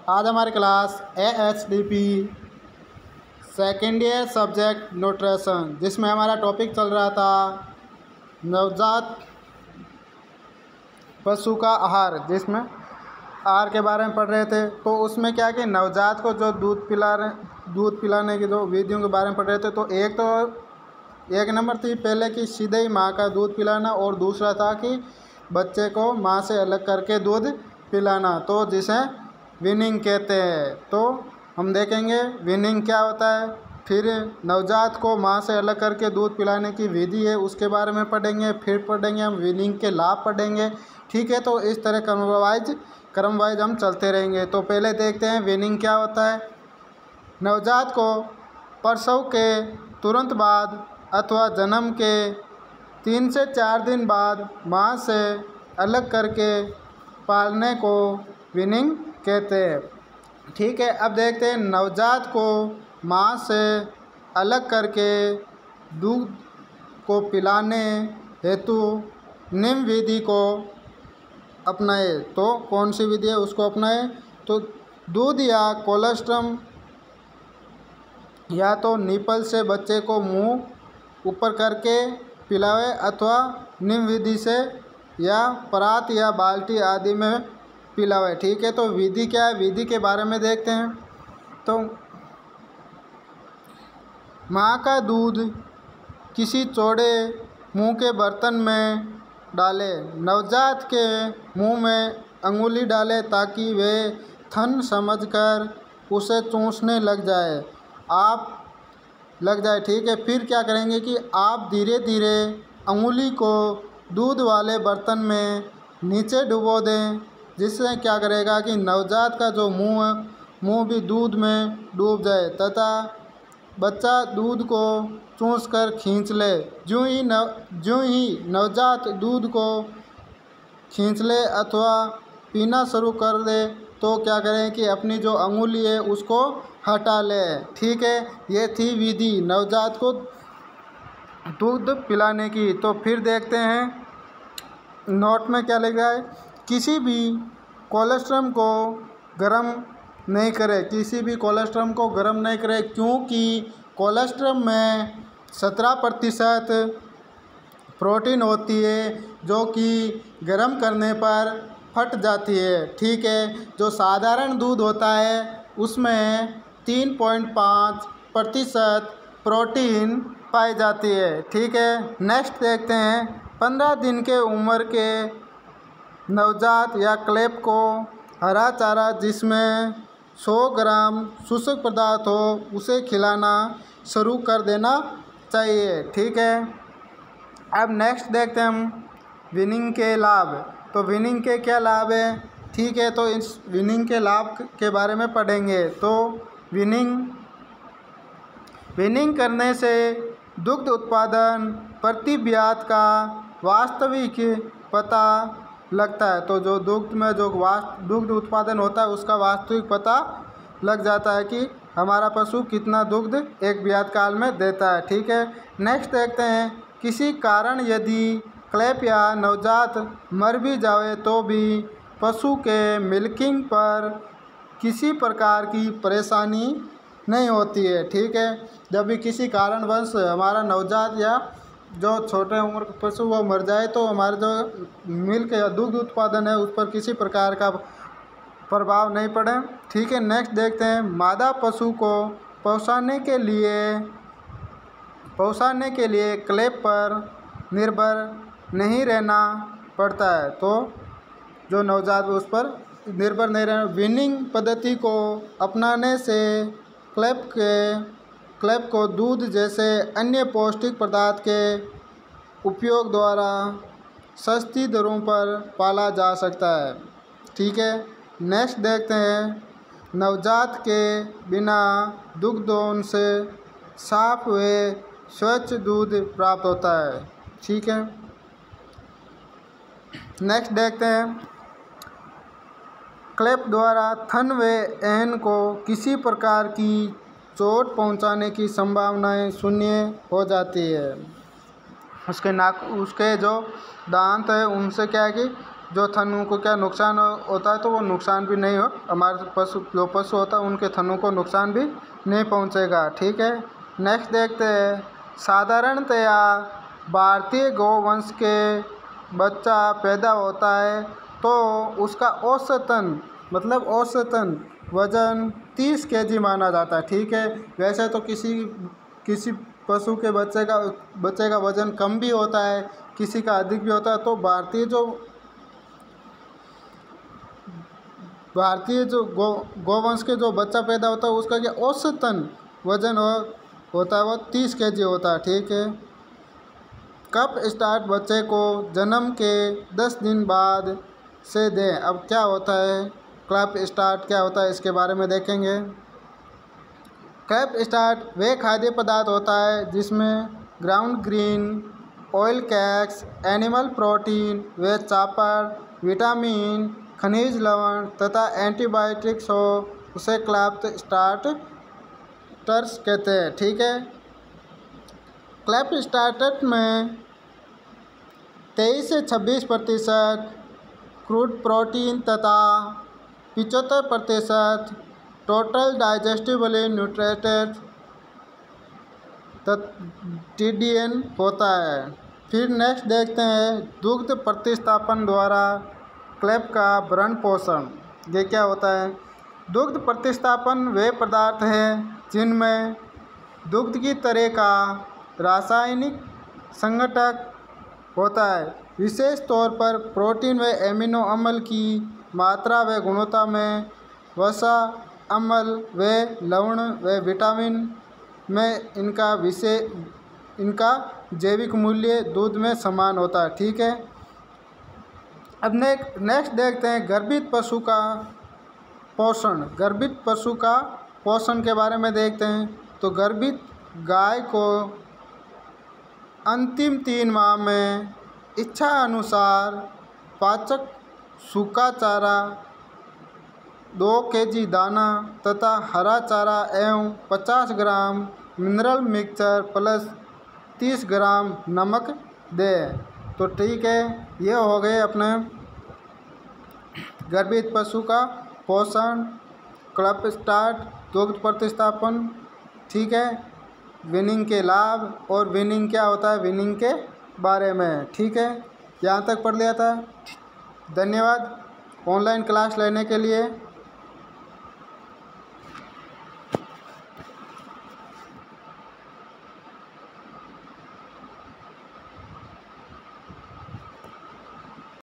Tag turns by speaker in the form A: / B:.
A: आज हमारी class AHDP second year subject nutrition, जिसमें हमारा टॉपिक चल रहा था नवजात पशु का आहार, जिसमें आहार के बारे में पढ़ रहे थे। तो उसमें क्या कि नवजात को जो दूध पिलाने की जो विधियों के बारे में पढ़ रहे थे। तो एक नंबर थी पहले कि सीधे ही माँ का दूध पिलाना, और दूसरा था कि बच्चे को माँ से अलग करके दूध पिलाना, तो जिसे वीनिंग कहते हैं। तो हम देखेंगे वीनिंग क्या होता है, फिर नवजात को माँ से अलग करके दूध पिलाने की विधि है उसके बारे में पढ़ेंगे, फिर पढ़ेंगे हम वीनिंग के लाभ पढ़ेंगे। ठीक है, तो इस तरह क्रम वाइज हम चलते रहेंगे। तो पहले देखते हैं वीनिंग क्या होता है। नवजात को प्रसव के तुरंत बाद अथवा जन्म के 3 से 4 दिन बाद माँ से अलग करके पालने को वीनिंग कहते हैं। ठीक है, अब देखते हैं नवजात को माँ से अलग करके दूध को पिलाने हेतु निम्न विधि को अपनाए। तो कौन सी विधि है उसको अपनाए? तो दूध या कोलेस्ट्रम या तो निपल से बच्चे को मुंह ऊपर करके पिलावे, अथवा निम्न विधि से या परात या बाल्टी आदि में पिलावे। ठीक है, तो विधि क्या है, विधि के बारे में देखते हैं। तो माँ का दूध किसी चौड़े मुंह के बर्तन में डाले, नवजात के मुंह में अंगुली डाले ताकि वे थन समझकर उसे चूसने लग जाए। ठीक है, फिर क्या करेंगे कि आप धीरे धीरे अंगुली को दूध वाले बर्तन में नीचे डुबो दें, जिससे क्या करेगा कि नवजात का जो मुंह भी दूध में डूब जाए तथा बच्चा दूध को चूस कर खींच ले। जो ही नवजात दूध को खींच ले अथवा पीना शुरू कर दे, तो क्या करें कि अपनी जो अंगुली है उसको हटा ले। ठीक है, ये थी विधि नवजात को दूध पिलाने की। तो फिर देखते हैं नोट में क्या लिखा है। किसी भी कोलेस्ट्रम को गर्म नहीं करें, क्योंकि कोलेस्ट्रम में 17% प्रोटीन होती है जो कि गर्म करने पर फट जाती है। ठीक है, जो साधारण दूध होता है उसमें 3.5% प्रोटीन पाई जाती है। ठीक है, नेक्स्ट देखते हैं 15 दिन के उम्र के नवजात या क्लेप को हरा चारा जिसमें 100 ग्राम शुष्क पदार्थ हो उसे खिलाना शुरू कर देना चाहिए। ठीक है, अब नेक्स्ट देखते हैं हम वीनिंग के लाभ। तो वीनिंग के क्या लाभ है? ठीक है, तो इस वीनिंग के लाभ के बारे में पढ़ेंगे। तो वीनिंग करने से दुग्ध उत्पादन प्रतिव्यात का वास्तविक पता लगता है। तो जो दुग्ध उत्पादन होता है उसका वास्तविक पता लग जाता है कि हमारा पशु कितना दुग्ध एक ब्यात काल में देता है। ठीक है, नेक्स्ट देखते हैं किसी कारण यदि क्लेप या नवजात मर भी जाए तो भी पशु के मिल्किंग पर किसी प्रकार की परेशानी नहीं होती है। ठीक है, जब भी किसी कारणवश हमारा नवजात या जो छोटे उम्र के पशु वो मर जाए तो हमारे जो मिल्क या दुग्ध उत्पादन है उस पर किसी प्रकार का प्रभाव नहीं पड़े। ठीक है, नेक्स्ट देखते हैं मादा पशु को पोषाने के लिए क्लेप पर निर्भर नहीं रहना पड़ता है। तो जो नवजात उस पर निर्भर नहीं रहना। वीनिंग पद्धति को अपनाने से क्लेप को दूध जैसे अन्य पौष्टिक पदार्थ के उपयोग द्वारा सस्ती दरों पर पाला जा सकता है। ठीक है, नेक्स्ट देखते हैं नवजात के बिना दुग्धों से साफ व स्वच्छ दूध प्राप्त होता है। ठीक है, नेक्स्ट देखते हैं क्लेप द्वारा थन व एहन को किसी प्रकार की चोट पहुंचाने की संभावनाएं शून्य हो जाती है। उसके जो दांत है उनसे क्या है कि जो थनों को क्या नुकसान होता है तो वो नुकसान भी नहीं हो, हमारे जो पशु होता है उनके थनों को नुकसान भी नहीं पहुंचेगा। ठीक है, नेक्स्ट देखते हैं। साधारणतया भारतीय गौवंश के बच्चा पैदा होता है तो उसका औसतन वज़न 30 kg माना जाता है। ठीक है, वैसे तो किसी पशु के बच्चे का वज़न कम भी होता है, किसी का अधिक भी होता है। तो भारतीय जो गौवंश के जो बच्चा पैदा होता है उसका क्या औसतन वज़न होता है वो 30 kg होता है। ठीक है, कब स्टार्ट बच्चे को जन्म के 10 दिन बाद से दें। अब क्या होता है क्लब स्टार्ट, क्या होता है इसके बारे में देखेंगे। क्लब स्टार्ट वे खाद्य पदार्थ होता है जिसमें ground green, oil cakes, animal protein, whey chopper, vitamin, खनिज लवण तथा एंटीबायोटिक्स हो, उसे क्लब स्टार्टर्स कहते हैं। ठीक है, क्लब स्टार्टर में 23 से 26% क्रूड प्रोटीन तथा 75% टोटल डाइजेस्टिबली न्यूट्रिएंट TDN होता है। फिर नेक्स्ट देखते हैं दुग्ध प्रतिस्थापन द्वारा क्लब का भरण पोषण। ये क्या होता है। दुग्ध प्रतिस्थापन वे पदार्थ हैं जिनमें दुग्ध की तरह का रासायनिक संघटक होता है, विशेष तौर पर प्रोटीन व एमिनो अम्ल की मात्रा व गुणवत्ता में, वसा, अम्ल व लवण व विटामिन में इनका जैविक मूल्य दूध में समान होता है। ठीक है, अब नेक्स्ट देखते हैं गर्भित पशु का पोषण। गर्भित पशु का पोषण के बारे में देखते हैं। तो गर्भित गाय को अंतिम 3 माह में इच्छा अनुसार पाचक सूखा चारा, 2 kg दाना तथा हरा चारा एवं 50 ग्राम मिनरल मिक्सचर प्लस 30 ग्राम नमक दें। तो ठीक है, ये हो गए अपने गर्भित पशु का पोषण, क्लब स्टार्ट, दुग्ध प्रतिस्थापन। ठीक है, विनिंग के लाभ और विनिंग क्या होता है विनिंग के बारे में। ठीक है, यहाँ तक पढ़ लिया था। धन्यवाद ऑनलाइन क्लास लेने के लिए।